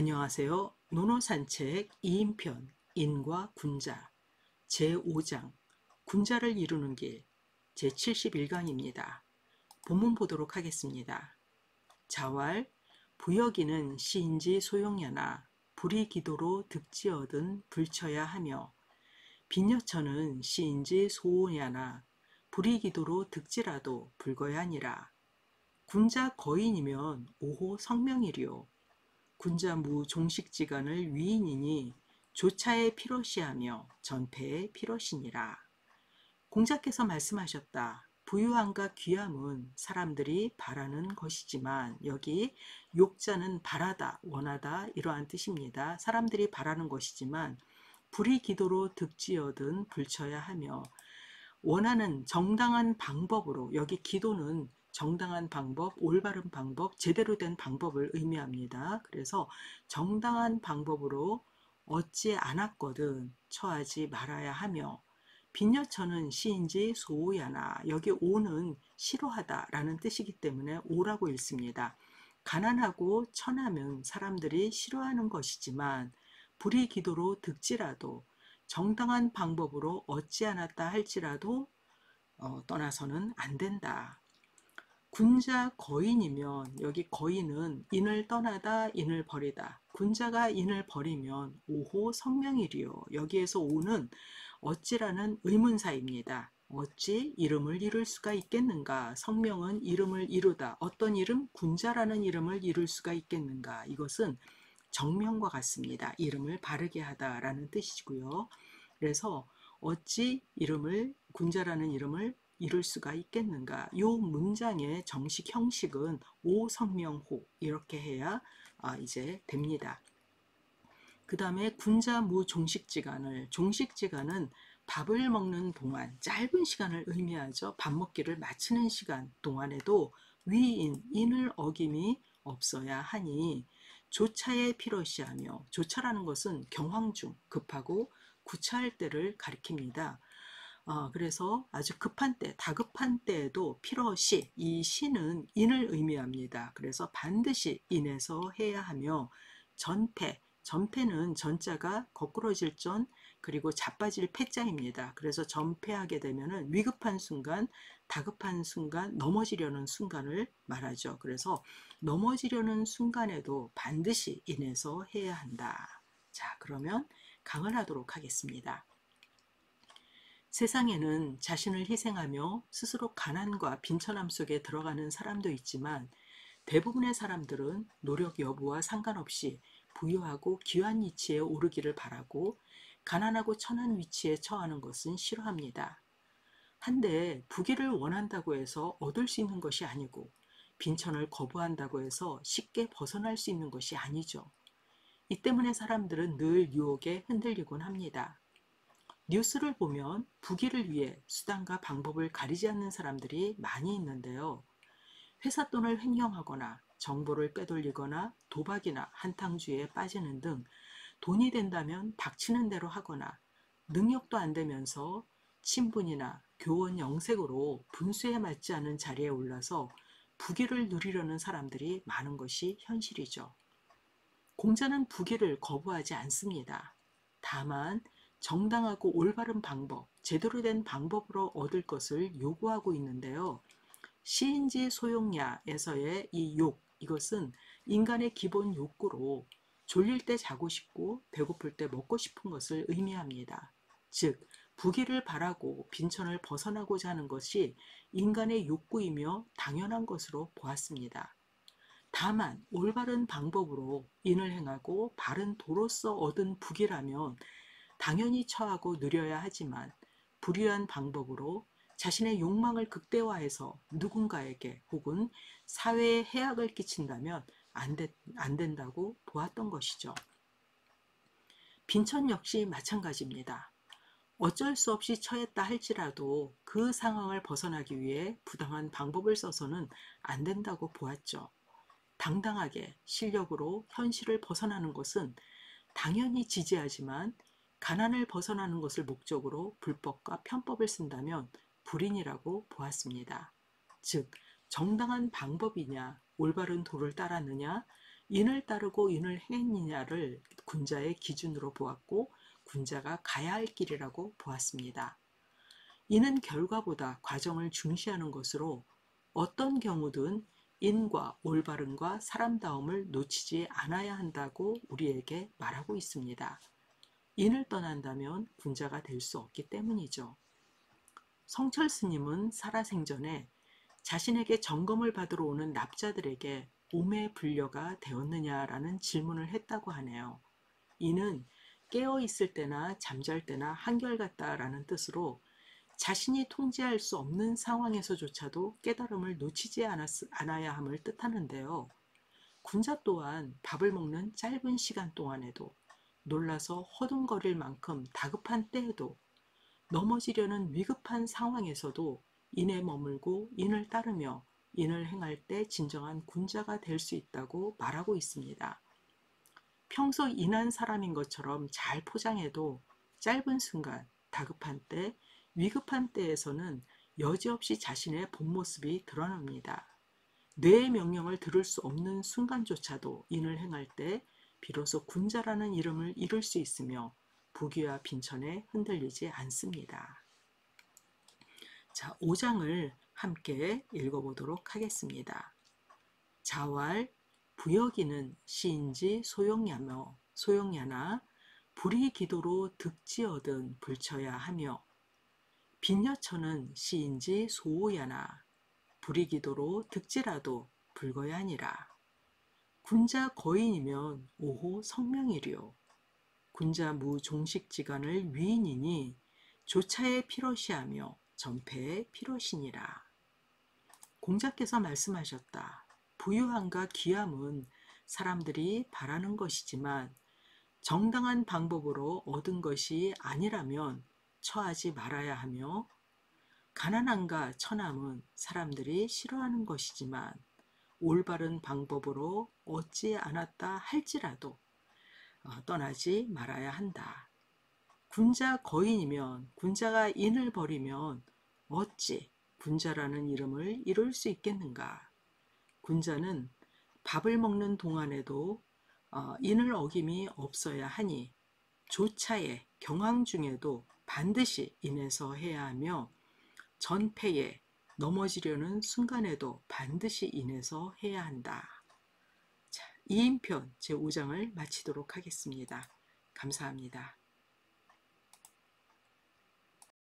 안녕하세요. 논어산책 2인편 인과 군자 제5장 군자를 이루는 길 제71강입니다. 본문 보도록 하겠습니다. 자왈 부여기는 시인지 소용야나 불이기도로 득지 얻은 불쳐야 하며 빈여처는 시인지 소오냐나 불이기도로 득지라도 불거야 하니라. 군자 거인이면 오호 성명이리요. 군자무 종식지간을 위인이니 조차의 피로시하며 전패의 피로시니라. 공자께서 말씀하셨다. 부유함과 귀함은 사람들이 바라는 것이지만 여기 욕자는 바라다, 원하다 이러한 뜻입니다. 사람들이 바라는 것이지만 불이기도로 득지 얻은 불쳐야 하며 원하는 정당한 방법으로 여기 기도는 정당한 방법, 올바른 방법, 제대로 된 방법을 의미합니다. 그래서 정당한 방법으로 얻지 않았거든 처하지 말아야 하며 빈여처는 시인지 소오야나 여기 오는 싫어하다 라는 뜻이기 때문에 오라고 읽습니다. 가난하고 천하면 사람들이 싫어하는 것이지만 불이기도로 득지라도 정당한 방법으로 얻지 않았다 할지라도 떠나서는 안 된다. 군자 거인이면 여기 거인은 인을 떠나다 인을 버리다. 군자가 인을 버리면 오호 성명이리요. 여기에서 오는 어찌라는 의문사입니다. 어찌 이름을 이룰 수가 있겠는가? 성명은 이름을 이루다. 어떤 이름? 군자라는 이름을 이룰 수가 있겠는가? 이것은 정명과 같습니다. 이름을 바르게 하다라는 뜻이고요. 그래서 어찌 이름을 군자라는 이름을 이룰 수가 있겠는가? 이 문장의 정식 형식은 오성명호 이렇게 해야 이제 됩니다. 그 다음에 군자무 종식지간을 종식지간은 밥을 먹는 동안 짧은 시간을 의미하죠. 밥 먹기를 마치는 시간 동안에도 위인 인을 어김이 없어야 하니 조차에 피로시하며 조차라는 것은 경황 중 급하고 구차할 때를 가리킵니다. 그래서 아주 급한 때, 다급한 때에도 피로시, 이 시는 인을 의미합니다. 그래서 반드시 인해서 해야 하며 전패, 전패는 전자가 거꾸러질 전 그리고 자빠질 패자입니다. 그래서 전패하게 되면은 위급한 순간, 다급한 순간, 넘어지려는 순간을 말하죠. 그래서 넘어지려는 순간에도 반드시 인해서 해야 한다. 자, 그러면 강을 하도록 하겠습니다. 세상에는 자신을 희생하며 스스로 가난과 빈천함 속에 들어가는 사람도 있지만 대부분의 사람들은 노력 여부와 상관없이 부유하고 귀한 위치에 오르기를 바라고 가난하고 천한 위치에 처하는 것은 싫어합니다. 한데 부귀를 원한다고 해서 얻을 수 있는 것이 아니고 빈천을 거부한다고 해서 쉽게 벗어날 수 있는 것이 아니죠. 이 때문에 사람들은 늘 유혹에 흔들리곤 합니다. 뉴스를 보면 부귀를 위해 수단과 방법을 가리지 않는 사람들이 많이 있는데요. 회사 돈을 횡령하거나 정보를 빼돌리거나 도박이나 한탕주의에 빠지는 등 돈이 된다면 닥치는 대로 하거나 능력도 안 되면서 친분이나 교원 영색으로 분수에 맞지 않은 자리에 올라서 부귀를 누리려는 사람들이 많은 것이 현실이죠. 공자는 부귀를 거부하지 않습니다. 다만 정당하고 올바른 방법, 제대로 된 방법으로 얻을 것을 요구하고 있는데요. 시인지 소용야에서의 이 욕, 이것은 인간의 기본 욕구로 졸릴 때 자고 싶고 배고플 때 먹고 싶은 것을 의미합니다. 즉, 부귀를 바라고 빈천을 벗어나고자 하는 것이 인간의 욕구이며 당연한 것으로 보았습니다. 다만 올바른 방법으로 인을 행하고 바른 도로서 얻은 부귀라면 당연히 처하고 누려야 하지만 불의한 방법으로 자신의 욕망을 극대화해서 누군가에게 혹은 사회에 해악을 끼친다면 안 된다고 보았던 것이죠. 빈천 역시 마찬가지입니다. 어쩔 수 없이 처했다 할지라도 그 상황을 벗어나기 위해 부당한 방법을 써서는 안 된다고 보았죠. 당당하게 실력으로 현실을 벗어나는 것은 당연히 지지하지만 가난을 벗어나는 것을 목적으로 불법과 편법을 쓴다면 불인이라고 보았습니다. 즉, 정당한 방법이냐, 올바른 도를 따랐느냐, 인을 따르고 인을 행했느냐를 군자의 기준으로 보았고 군자가 가야 할 길이라고 보았습니다. 이는 결과보다 과정을 중시하는 것으로 어떤 경우든 인과 올바름과 사람다움을 놓치지 않아야 한다고 우리에게 말하고 있습니다. 인을 떠난다면 군자가 될 수 없기 때문이죠. 성철 스님은 살아생전에 자신에게 점검을 받으러 오는 납자들에게 오매 불려가 되었느냐라는 질문을 했다고 하네요. 이는 깨어 있을 때나 잠잘 때나 한결같다라는 뜻으로 자신이 통제할 수 없는 상황에서조차도 깨달음을 놓치지 않아야 함을 뜻하는데요. 군자 또한 밥을 먹는 짧은 시간 동안에도 놀라서 허둥거릴 만큼 다급한 때에도 넘어지려는 위급한 상황에서도 인에 머물고 인을 따르며 인을 행할 때 진정한 군자가 될 수 있다고 말하고 있습니다. 평소 인한 사람인 것처럼 잘 포장해도 짧은 순간, 다급한 때, 위급한 때에서는 여지없이 자신의 본 모습이 드러납니다. 뇌의 명령을 들을 수 없는 순간조차도 인을 행할 때 비로소 군자라는 이름을 잃을 수 있으며 부귀와 빈천에 흔들리지 않습니다. 자, 5장을 함께 읽어보도록 하겠습니다. 자왈 부여기는 시인지 소용야나 불이 기도로 득지 얻은 불처야 하며 빈여처는 시인지 소오야나 불이 기도로 득지라도 불거야 하니라. 군자 거인이면 오호 성명이리요. 군자 무종식지간을 위인이니 조차의 피로시하며 전패의 피로시니라. 공자께서 말씀하셨다. 부유함과 귀함은 사람들이 바라는 것이지만 정당한 방법으로 얻은 것이 아니라면 처하지 말아야 하며 가난함과 천함은 사람들이 싫어하는 것이지만 올바른 방법으로 얻지 않았다 할지라도 떠나지 말아야 한다. 군자 거인이면 군자가 인을 버리면 어찌 군자라는 이름을 이룰 수 있겠는가? 군자는 밥을 먹는 동안에도 인을 어김이 없어야 하니 조차에 경황 중에도 반드시 인해서 해야 하며 전패에 넘어지려는 순간에도 반드시 인해서 해야 한다. 자, 2인편 제5장을 마치도록 하겠습니다. 감사합니다.